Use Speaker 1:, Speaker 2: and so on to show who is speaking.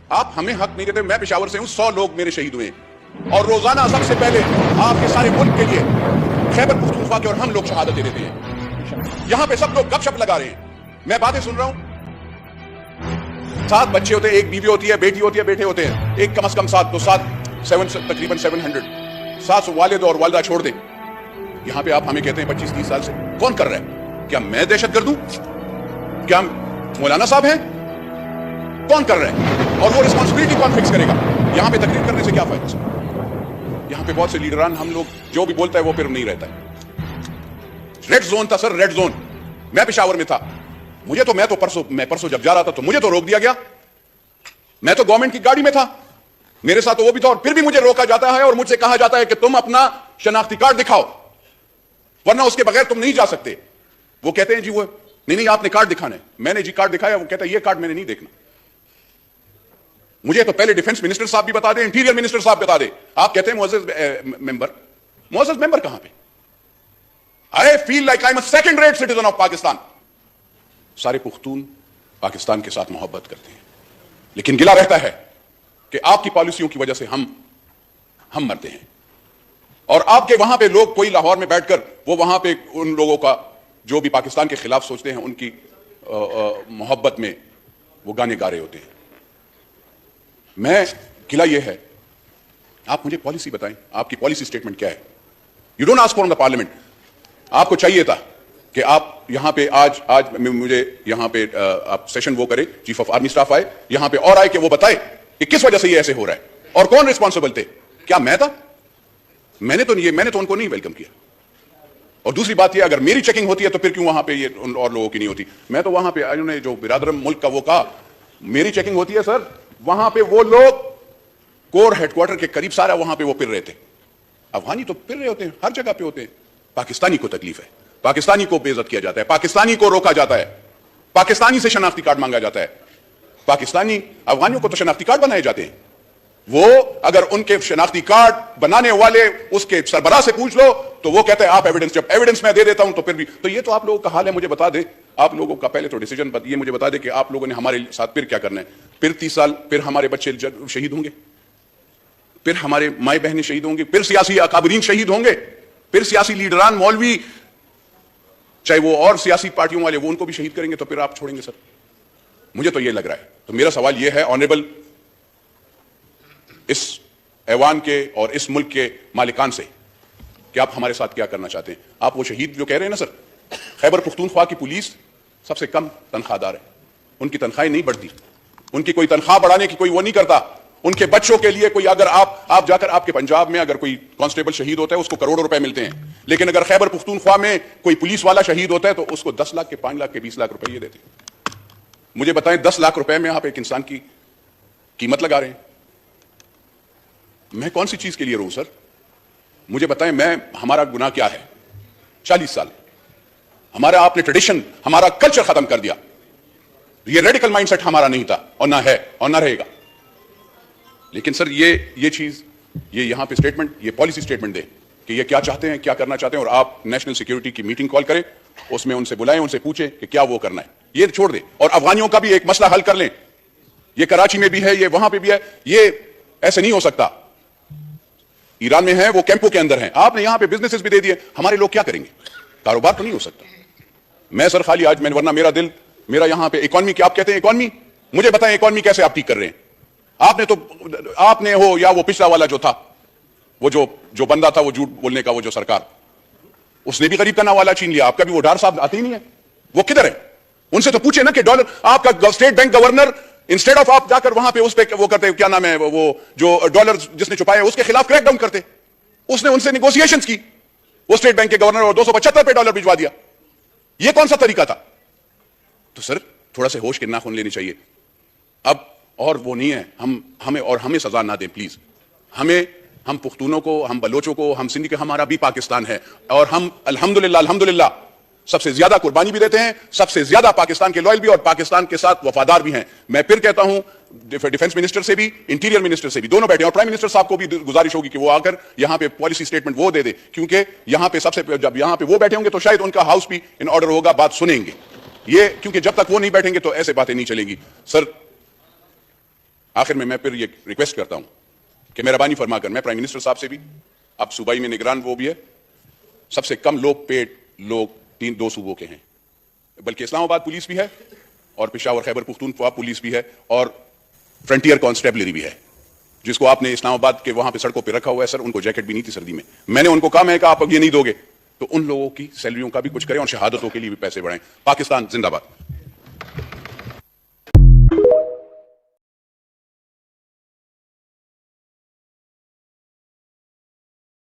Speaker 1: آپ ہمیں حق نہیں دیتے. میں پشاور سے ہوں, 100 لوگ میرے شہید ہوئے ہیں, اور روزانہ سب سے پہلے آپ کے سارے ملک کے لیے خیبر پختونخوا کے اور ہم لوگ شہادتیں دیتے ہیں. یہاں پہ سب لوگ گپ شپ لگا رہے ہیں, میں باتیں سن رہا ہوں. 7 بچے ہوتے ہیں, ایک بیوی ہوتی ہے, بیٹی ہوتی ہے, بیٹے ہوتے ہیں, ایک کم از کم 7 تو 7 تقریباً 700 700 والد اور والدہ چھوڑ دیں. یہاں پہ آپ ہمیں کہتے ہیں 25-30 سال سے کون کر رہا ہے؟ کیا میں دہشت گرد ہوں؟ کیا مولانا صاحب ہیں؟ کون کر رہے ہیں؟ اور وہ رسپانسبلٹی کون فکس کرے گا؟ یہاں پہ تقریر کرنے سے کیا فائدہ سر؟ یہاں پہ بہت سے لیڈران, ہم لوگ جو بھی بولتا ہے وہ پھر نہیں رہتا ہے. ریڈ زون تھا سر, ریڈ زون. میں پشاور میں تھا, میں پرسوں جب جا رہا تھا تو مجھے تو روک دیا گیا. میں تو گورنمنٹ کی گاڑی میں تھا, میرے ساتھ وہ بھی تھا, اور پھر بھی مجھے روکا جاتا ہے اور مجھ سے کہا جاتا ہے کہ تم اپنا شناختی کارڈ دکھاؤ ورنہ اس کے بغیر تم نہیں جا سکتے. وہ کہتے ہیں جی وہ نہیں آپ نے کارڈ دکھانا ہے. میں نے جی کارڈ دکھایا, وہ کہتا ہے یہ کارڈ میں نے نہیں دیکھنا. مجھے تو پہلے ڈیفنس منسٹر صاحب بھی بتا دیں, انٹیریئر منسٹر صاحب بتا دیں. آپ کہتے ہیں معزز ممبر کہاں پہ؟ I feel like I'm a second rate citizen of Pakistan. سارے پختون پاکستان کے ساتھ محبت کرتے ہیں, لیکن گلہ رہتا ہے کہ آپ کی پالیسیوں کی وجہ سے ہم مرتے ہیں. اور آپ کے وہاں پہ لوگ, کوئی لاہور میں بیٹھ کر وہ وہاں پہ ان لوگوں کا جو بھی پاکستان کے خلاف سوچتے ہیں ان کی محبت میں وہ گانے گا رہے ہوتے ہیں. میں گلہ یہ ہے, آپ مجھے پالیسی بتائیں, آپ کی پالیسی سٹیٹمنٹ کیا ہے؟ You don't ask for the parliament. آپ کو چاہیے تھا کہ آپ یہاں پہ آج مجھے یہاں پہ آپ سیشن وہ کرے, چیف آف آرمی سٹاف آئے یہاں پہ اور آئے کہ وہ بتائے کہ کس وجہ سے یہ ایسے ہو رہا ہے اور کون ریسپانسبل تھے. کیا میں تھا؟ میں نے تو ان کو نہیں ویلکم کیا. اور دوسری بات یہ, اگر میری چیکنگ ہوتی ہے تو پھر کیوں وہاں پہ یہ ان اور لوگوں کی نہیں ہوتی؟ میں تو وہاں پہ انہوں نے جو برادر ملک کا وہ کہا, میری چیکنگ ہوتی ہے سر. وہاں پہ وہ لوگ کور ہیڈ کوارٹر کے قریب سارا وہاں پہ وہ پھر رہے تھے. افغانی تو پھر رہے ہوتے ہیں, ہر جگہ پہ ہوتے ہیں. پاکستانی کو تکلیف ہے, پاکستانی کو بے عزت کیا جاتا ہے, پاکستانی کو روکا جاتا ہے, پاکستانی سے شناختی کارڈ مانگا جاتا ہے. پاکستانی افغانیوں کو تو شناختی کارڈ بنائے جاتے ہیں. وہ اگر ان کے شناختی کارڈ بنانے والے اس کے سربراہ سے پوچھ لو تو وہ کہتے ہیں آپ ایویڈنس, جب ایویڈنس میں دے دیتا ہوں تو پھر بھی. تو یہ تو آپ لوگوں کا حال ہے. مجھے بتا دے, آپ لوگوں کا پہلے تو ڈیسیجن یہ مجھے بتا دے کہ آپ لوگوں نے ہمارے ساتھ پھر کیا کرنا ہے. پھر 30 سال پھر ہمارے بچے شہید ہوں گے, پھر ہمارے مائیں بہنیں شہید ہوں گے, پھر سیاسی اکابرین شہید ہوں گے, پھر سیاسی لیڈران مولوی چاہے وہ اور سیاسی پارٹیوں والے وہ ان کو بھی شہید کریں گے, تو پھر آپ چھوڑیں گے سر؟ مجھے تو یہ لگ رہا ہے. تو میرا سوال یہ ہے آنریبل اس ایوان کے اور اس ملک کے مالکان سے کہ آپ ہمارے ساتھ کیا کرنا چاہتے ہیں. آپ وہ شہید جو کہہ رہے ہیں نا سر, خیبر پختونخوا کی پولیس سب سے کم تنخواہ دار ہے, ان کی تنخواہیں نہیں بڑھتی, ان کی کوئی تنخواہ بڑھانے کی کوئی وہ نہیں کرتا. ان کے بچوں کے لیے کوئی, اگر آپ جا کر آپ کے پنجاب میں اگر کوئی کانسٹیبل شہید ہوتا ہے اس کو کروڑوں روپے ملتے ہیں, لیکن اگر خیبر پختونخوا میں کوئی پولیس والا شہید ہوتا ہے تو اس کو 10 لاکھ کے 5 لاکھ کے 20 لاکھ روپے یہ دیتے ہیں. مجھے بتائیں 10 لاکھ روپے میں آپ ایک انسان کی قیمت لگا رہے ہیں. میں کون سی چیز کے لیے رہوں سر؟ مجھے بتائیں, ہمارا گناہ کیا ہے؟ 40 سال ہمارا آپ نے ٹریڈیشن, ہمارا کلچر ختم کر دیا. یہ ریڈیکل مائنڈ سیٹ ہمارا نہیں تھا اور نہ ہے اور نہ رہے گا. لیکن سر یہ چیز, یہ یہاں پہ سٹیٹمنٹ, یہ پالیسی سٹیٹمنٹ دیں کہ یہ کیا چاہتے ہیں, کیا کرنا چاہتے ہیں, اور آپ نیشنل سیکیورٹی کی میٹنگ کال کریں, اس میں ان سے بلائیں, ان سے پوچھیں کہ کیا وہ کرنا ہے. یہ چھوڑ دیں اور افغانیوں کا بھی ایک مسئلہ حل کر لیں. یہ کراچی میں بھی ہے, یہ وہاں پہ بھی ہے. یہ ایسے نہیں ہو سکتا. ایران میں ہے, وہ کیمپوں کے اندر ہیں, آپ نے یہاں پہ بزنسز بھی دے دیے. ہمارے لوگ کیا کریں گے؟ کاروبار تو نہیں ہو سکتا. میں سر خالی آج ورنہ میرا یہاں پہ اکانومی کی, آپ کہتے ہیں اکانومی, مجھے بتائیں اکانومی کیسے آپ ٹھیک کر رہے ہیں؟ آپ نے ہو یا وہ پچھلا والا جو تھا, وہ جو بندہ تھا وہ جھوٹ بولنے کا, وہ جو سرکار, اس نے بھی غریب کا نوالا چھین لیا. آپ کا بھی وہ ڈار صاحب آتے ہی نہیں ہے, وہ کدھر ہے؟ ان سے تو پوچھے نا کہ ڈالر, آپ کا state bank governor instead of آپ جا کر وہاں پہ اس پہ وہ کرتے, کیا نام ہے, وہ جو ڈالر جس نے چھپائے اس کے خلاف کریک ڈاؤن کرتے, اس نے ان سے نیگوسیشنز کی, وہ اسٹیٹ بینک کے گورنر, اور 275 پہ ڈالر بھجوا دیا. یہ کون سا طریقہ تھا؟ تو سر تھوڑا سے ہوش کے ناخن لینی چاہیے. اب اور وہ نہیں ہے, ہمیں سزا نہ دیں پلیز. ہم پختونوں کو, ہم بلوچوں کو, ہم سندھی کے, ہمارا بھی پاکستان ہے, اور ہم الحمدللہ سب سے زیادہ قربانی بھی دیتے ہیں, سب سے زیادہ پاکستان کے لوئل بھی, اور پاکستان کے ساتھ وفادار بھی ہیں. میں پھر کہتا ہوں, ڈیفنس منسٹر سے بھی, انٹیریئر منسٹر سے بھی, دونوں بیٹھے, اور پرائم منسٹر صاحب کو بھی گزارش ہوگی کہ وہ آ کر یہاں پہ پالیسی سٹیٹمنٹ وہ دے دے, کیونکہ یہاں پہ جب یہاں پہ وہ بیٹھے ہوں گے تو شاید ان کا ہاؤس بھی ان آرڈر ہوگا, بات سنیں گے. یہ کیونکہ جب تک وہ نہیں بیٹھیں گے تو ایسے باتیں نہیں چلیں گی. سر آخر میں پھر یہ ریکویسٹ کرتا ہوں کہ مہربانی فرما کر میں پرائم منسٹر صاحب سے بھی، اب صوبائی میں نگران وہ بھی ہے، سب سے کم لو پیڈ لوگ 2 صوبوں کے ہیں، بلکہ اسلام آباد پولیس بھی ہے اور پشاور خیبر پختونخوا پولیس بھی ہے اور فرنٹیئر کانسٹیبلری بھی ہے، جس کو آپ نے اسلام آباد کے وہاں پہ سڑکوں پہ رکھا ہوا ہے سر، ان کو جیکٹ بھی نہیں تھی سردی میں نے ان کو کہا میں کہ آپ اب یہ نہیں دو گے تو ان لوگوں کی سیلریوں کا بھی کچھ کریں اور شہادتوں کے لیے بھی پیسے بڑھائیں۔ پاکستان زندہ باد۔